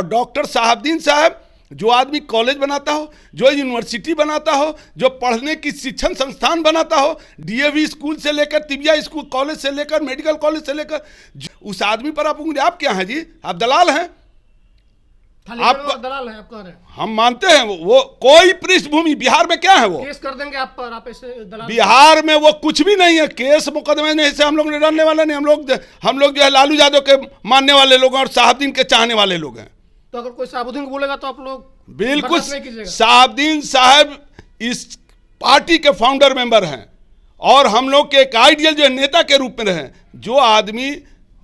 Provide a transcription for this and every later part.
और डॉक्टर साहबदीन साहब जो आदमी कॉलेज बनाता हो, जो यूनिवर्सिटी बनाता हो, जो पढ़ने की शिक्षण संस्थान बनाता हो, डीएवी स्कूल से लेकर तिबिया स्कूल कॉलेज से लेकर मेडिकल कॉलेज से लेकर, उस आदमी पर आप उंगली, आप क्या हैं जी? आप दलाल हैं। आप दलाल हैं, आप कह रहे हैं। हम मानते हैं वो कोई पृष्ठभूमि बिहार में क्या है? वो केस कर देंगे आप पर, आप ऐसे दलाल। बिहार में वो कुछ भी नहीं है, केस मुकदमे नहीं से हम लोग लड़ने वाले नहीं। हम लोग जो है लालू यादव के मानने वाले लोग हैं और साहबदीन के चाहने वाले लोग हैं। तो अगर कोई साहबुद्दीन को बोलेगा तो आप लोग बिल्कुल, साहबदीन साहब इस पार्टी के फाउंडर मेंबर हैं और हम लोग के एक आइडियल जो नेता के रूप में रहे। जो आदमी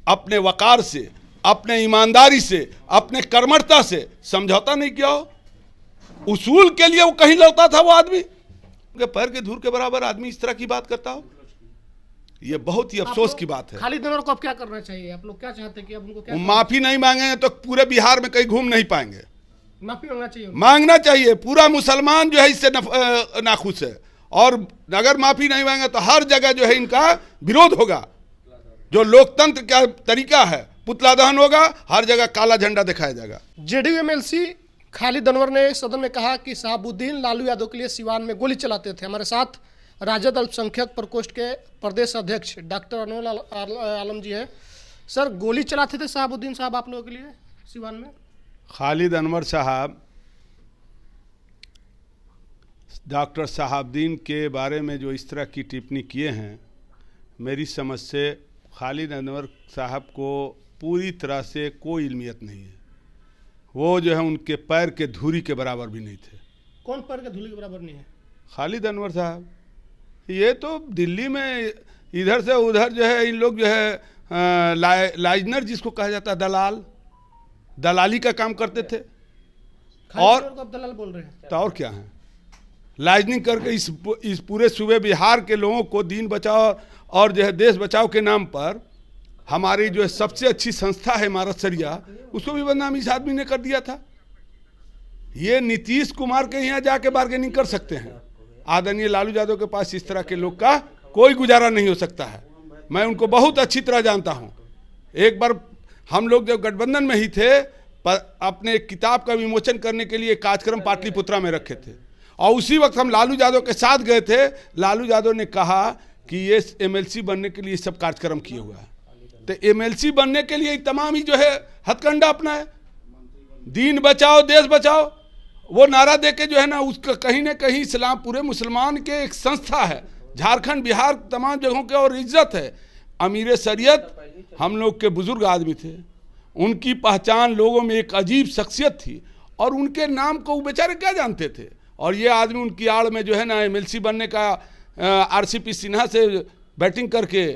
अपने वकार से, अपने ईमानदारी से, अपने कर्मठता से समझौता नहीं किया हो, उसूल के लिए वो कहीं लड़ता था, वो आदमी पैर के धूल के बराबर आदमी इस तरह की बात करता हो, ये बहुत ही अफसोस की बात है। खालिद अनवर को अब क्या करना चाहिए? आप लोग क्या चाहते हैं कि अब उनको क्या माफी नहीं मांगेंगे तो पूरे बिहार में कहीं घूम नहीं पाएंगे। माफी मांगना चाहिए, मांगना चाहिए। पूरा मुसलमान जो है इससे नाखुश है और अगर माफी नहीं मांगे तो हर जगह जो है इनका विरोध होगा। जो लोकतंत्र का तरीका है, पुतला दहन होगा, हर जगह काला झंडा दिखाया जाएगा। जेडीयू एमएलसी खालिद अनवर ने सदन में कहा कि साहबुद्दीन लालू यादव के लिए सिवान में गोली चलाते थे। हमारे साथ राजद अल्पसंख्यक प्रकोष्ठ के प्रदेश अध्यक्ष डॉक्टर अनवर आलम जी हैं। सर, गोली चलाते थे साहबुद्दीन साहब आप लोगों के लिए सिवान में? खालिद अनवर साहब डॉक्टर साहबदीन के बारे में जो इस तरह की टिप्पणी किए हैं, मेरी समझ से खालिद अनवर साहब को पूरी तरह से कोई इल्मियत नहीं है। वो जो है उनके पैर के धूरी के बराबर भी नहीं थे। कौन पैर के धूली के बराबर नहीं है? खालिद अनवर साहब, ये तो दिल्ली में इधर से उधर जो है इन लोग जो है लाइजनर जिसको कहा जाता है, दलाली का काम करते थे। और आप दलाल बोल रहे हैं तो और क्या है? लाइजनिंग करके इस पूरे सूबे बिहार के लोगों को दीन बचाओ और जो है देश बचाओ के नाम पर हमारी जो है सबसे अच्छी संस्था है इमारत शरिया, उसको भी बदनाम इस आदमी ने कर दिया था। ये नीतीश कुमार के यहाँ जाके बार्गेनिंग कर सकते हैं। आदरणीय लालू यादव के पास इस तरह के लोग का कोई गुजारा नहीं हो सकता है। मैं उनको बहुत अच्छी तरह जानता हूँ। एक बार हम लोग जब गठबंधन में ही थे, अपने एक किताब का विमोचन करने के लिए कार्यक्रम पाटलिपुत्रा में रखे थे और उसी वक्त हम लालू यादव के साथ गए थे। लालू यादव ने कहा कि ये एमएलसी बनने के लिए सब कार्यक्रम किए हुआ है। तो एमएलसी बनने के लिए तमाम ही जो है हथकंडा अपनाए, दीन बचाओ देश बचाओ, वो नारा दे के जो है ना उसका कहीं ना कहीं इस्लाम पूरे मुसलमान के एक संस्था है। झारखंड बिहार तमाम जगहों के और इज्जत है। अमीर शरीयत हम लोग के बुजुर्ग आदमी थे, उनकी पहचान लोगों में एक अजीब शख्सियत थी और उनके नाम को वो बेचारे क्या जानते थे। और ये आदमी उनकी आड़ में जो है ना एमएलसी बनने का आरसीपी सिन्हा से बैटिंग करके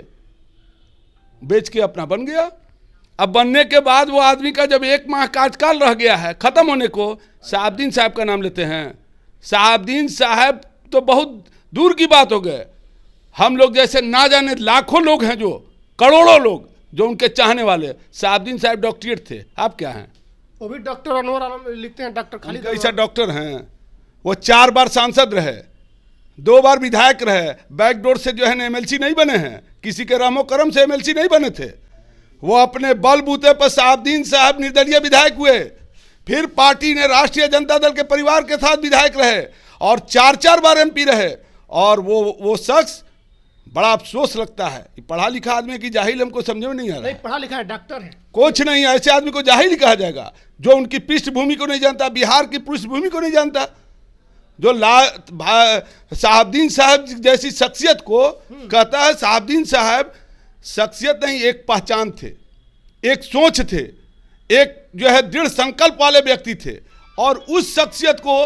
बेच के अपना बन गया। अब बनने के बाद वो आदमी का जब 1 माह कार्यकाल रह गया है खत्म होने को, साहबदीन साहब का नाम लेते हैं। साहबदीन साहब तो बहुत दूर की बात हो गए। हम लोग जैसे ना जाने लाखों लोग हैं, जो करोड़ों लोग जो उनके चाहने वाले। साहबदीन साहब डॉक्टरेट थे, आप क्या हैं? वो भी डॉक्टर अनवर आलम लिखते हैं, डॉक्टर खालिद ऐसा डॉक्टर हैं। वो 4 बार सांसद रहे, 2 बार विधायक रहे, बैकडोर से जो है ना एमएलसी नहीं बने हैं, किसी के रामो करम से एमएलसी नहीं बने थे। वो अपने बलबूते पर साहबदीन साहब निर्दलीय विधायक हुए, फिर पार्टी ने राष्ट्रीय जनता दल के परिवार के साथ विधायक रहे और 4 बार एमपी रहे। और वो शख्स बड़ा अफसोस लगता है कि पढ़ा लिखा आदमी की जाहिल हमको समझ में नहीं आ रहा है। पढ़ा लिखा है, डॉक्टर है, कुछ नहीं, ऐसे आदमी को जाहिल कहा जाएगा जो उनकी पृष्ठभूमि को नहीं जानता, बिहार की पृष्ठभूमि को नहीं जानता। जो साहबदीन साहब जैसी शख्सियत को कहता है, साहबदीन साहब शख्सियत नहीं, एक पहचान थे, एक सोच थे, एक जो है दृढ़ संकल्प वाले व्यक्ति थे। और उस शख्सियत को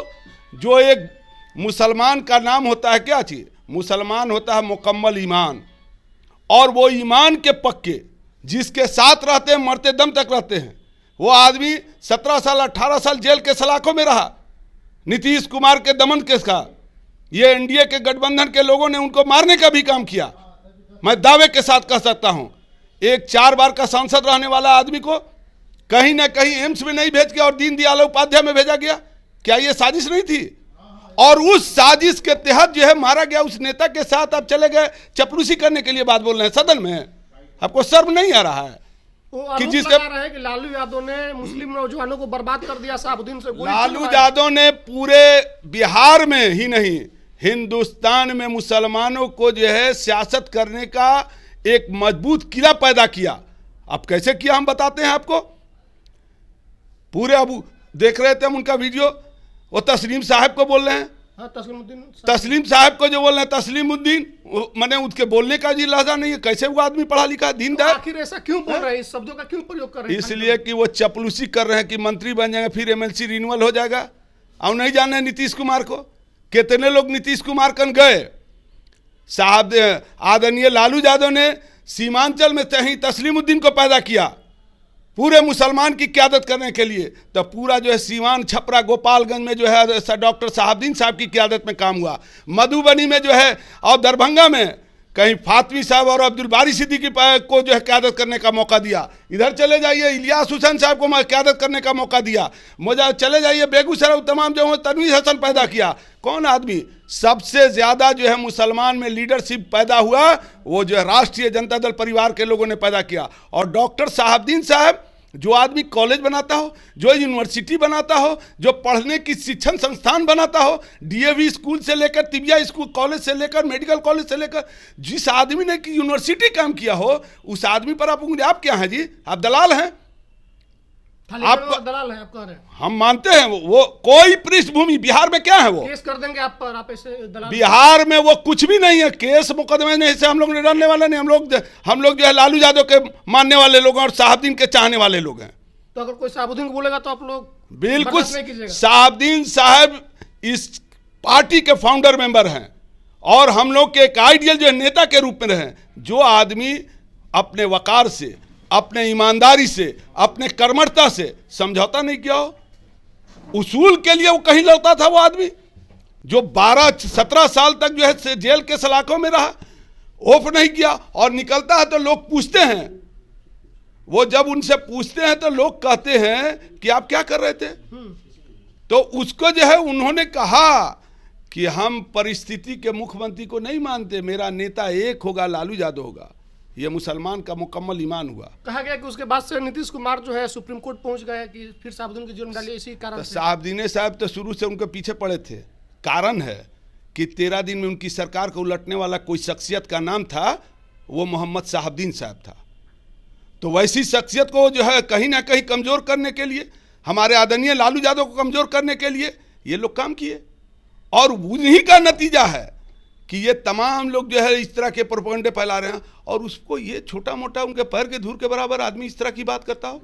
जो एक मुसलमान का नाम होता है क्या चीज़? मुसलमान होता है मुकम्मल ईमान, और वो ईमान के पक्के जिसके साथ रहते हैं मरते दम तक रहते हैं। वो आदमी 17 साल 18 साल जेल के सलाखों में रहा नीतीश कुमार के दमन के साथ। ये एनडीए के गठबंधन के लोगों ने उनको मारने का भी काम किया। मैं दावे के साथ कह सकता हूं, एक 4 बार का सांसद रहने वाला आदमी को कहीं ना कहीं एम्स में नहीं भेज के और दीनदयाल उपाध्याय में भेजा गया। क्या ये साजिश नहीं थी? और उस साजिश के तहत जो है मारा गया उस नेता के साथ आप चले गए चपलूसी करने के लिए बात बोल रहे हैं सदन में। आपको शर्म नहीं आ रहा है? वो कि आरोप जिसके लगा रहे हैं कि लालू यादव ने मुस्लिम नौजवानों को बर्बाद कर दिया, शहाबुद्दीन से गोली लालू चलवाई। यादव ने पूरे बिहार में ही नहीं, हिंदुस्तान में मुसलमानों को जो है सियासत करने का एक मजबूत किला पैदा किया। अब कैसे किया हम बताते हैं आपको। पूरे अब देख रहे थे हम उनका वीडियो, वो तस्लीम साहब को बोल रहे हैं, हाँ, तस्लीम साहब को जो बोल रहे हैं तस्लीमुद्दीन, मैंने उसके बोलने का जी लहजा नहीं है। कैसे वो आदमी पढ़ा लिखा दीनदार, आखिर ऐसा क्यों बोल रहे हैं, इस शब्दों का क्यों प्रयोग कर रहे हैं? इसलिए कि वो चपलूसी कर रहे हैं कि मंत्री बन जाएंगे, फिर एमएलसी रिन्यूअल हो जाएगा। और नहीं जाने नीतीश कुमार को, कितने लोग नीतीश कुमार कन गए। साहब आदरणीय लालू यादव ने सीमांचल में कहीं तस्लीमुद्दीन को पैदा किया पूरे मुसलमान की क़यादत करने के लिए। तो पूरा जो है सीवान, छपरा, गोपालगंज में जो है डॉक्टर शहाबुद्दीन साहब की क़यादत में काम हुआ। मधुबनी में जो है और दरभंगा में कहीं फातमी साहब और अब्दुल बारी सिद्दीकी को जो है क़यादत करने का मौका दिया। इधर चले जाइए इलियास हुसैन साहब को क़यादत करने का मौका दिया। मुझे चले जाइए बेगूसराय, तमाम जो तनवीर हसन पैदा किया। कौन आदमी सबसे ज़्यादा जो है मुसलमान में लीडरशिप पैदा हुआ, वो जो है राष्ट्रीय जनता दल परिवार के लोगों ने पैदा किया। और डॉक्टर शहाबुद्दीन साहब जो आदमी कॉलेज बनाता हो, जो यूनिवर्सिटी बनाता हो, जो पढ़ने की शिक्षण संस्थान बनाता हो, डीएवी स्कूल से लेकर तिबिया स्कूल कॉलेज से लेकर मेडिकल कॉलेज से लेकर, जिस आदमी ने कि यूनिवर्सिटी काम किया हो, उस आदमी पर आप क्या हैं जी? आप दलाल हैं। आप दलाल हैं, आप कह रहे हैं। हम मानते हैं वो कोई पृष्ठभूमि बिहार में क्या है, वो केस कर देंगे आप पर, आप ऐसे दलाल। बिहार में वो कुछ भी नहीं है, केस मुकदमे नहीं से हम लोग डरने वाले नहीं। हम लोग जो है लालू यादव के मानने वाले लोग हैं और शहाबुद्दीन के चाहने वाले लोग हैं। तो अगर कोई शहाबुद्दीन को बोलेगा तो आप लोग बिल्कुल, बर्दाश्त नहीं कीजिएगा। शहाबुद्दीन साहब इस पार्टी के फाउंडर मेंबर हैं और हम लोग के एक आइडियल जो नेता के रूप में रहे। जो आदमी अपने वकार से, अपने ईमानदारी से, अपने कर्मठता से समझौता नहीं किया हो, उसूल के लिए वो कहीं लौटा था। वो आदमी जो 12-17 साल तक जो है जेल के सलाखों में रहा, ऑफ नहीं किया, और निकलता है तो लोग पूछते हैं, वो जब उनसे पूछते हैं तो लोग कहते हैं कि आप क्या कर रहे थे। तो उसको जो है उन्होंने कहा कि हम परिस्थिति के मुख्यमंत्री को नहीं मानते, मेरा नेता एक होगा, लालू यादव होगा। ये मुसलमान का मुकम्मल ईमान हुआ। कहा गया कि उसके बाद से नीतीश कुमार जो है सुप्रीम कोर्ट पहुंच गए कि फिर शहाबुद्दीन की जेल में डालिए, इसी कारण से। शहाबुद्दीन साहब तो शुरू से उनके पीछे पड़े थे। कारण है कि 13 दिन में उनकी सरकार को उलटने वाला कोई शख्सियत का नाम था, वो मोहम्मद शहाबुद्दीन साहब था। तो वैसी शख्सियत को जो है कहीं ना कहीं कमज़ोर करने के लिए, हमारे आदरणीय लालू यादव को कमज़ोर करने के लिए ये लोग काम किए। और उन्हीं का नतीजा है कि ये तमाम लोग जो है इस तरह के प्रोपेगेंडे फैला रहे हैं। और उसको ये छोटा मोटा उनके पैर के धूल के बराबर आदमी इस तरह की बात करता हो,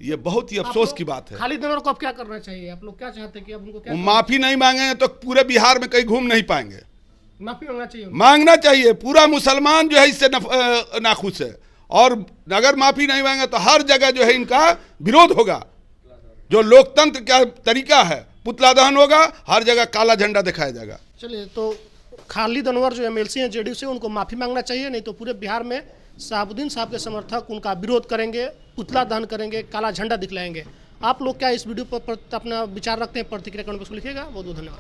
ये बहुत ही अफसोस की बात है। खालिद अनवर को अब क्या करना चाहिए? आप लोग क्या चाहते हैं कि अब उनको क्या माफी नहीं मांगेंगे तो पूरे बिहार में कहीं घूम नहीं पाएंगे। माफी मांगना चाहिए? मांगना चाहिए। पूरा मुसलमान जो है इससे नाखुश है, और अगर माफी नहीं मांगे तो हर जगह जो है इनका विरोध होगा। जो लोकतंत्र का तरीका है, पुतला दहन होगा, हर जगह काला झंडा दिखाया जाएगा। चलिए, तो खालिद अनवर जो एमएलसी हैं जेडीयू से, उनको माफ़ी मांगना चाहिए, नहीं तो पूरे बिहार में शहाबुद्दीन साहब के समर्थक उनका विरोध करेंगे, पुतला दहन करेंगे, काला झंडा दिखलाएंगे। आप लोग क्या इस वीडियो पर अपना विचार रखते हैं? प्रतिक्रिया कमेंट बॉक्स में लिखिएगा। बहुत बहुत धन्यवाद।